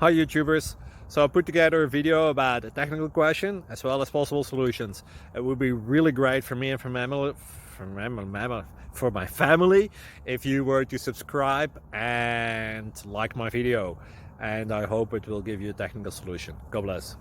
Hi YouTubers. So I put together a video about a technical question as well as possible solutions. It would be really great for me and for my family if you were to subscribe and like my video, and I hope it will give you a technical solution. God bless.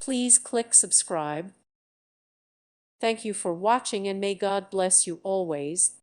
Please click subscribe. Thank you for watching and may God bless you always.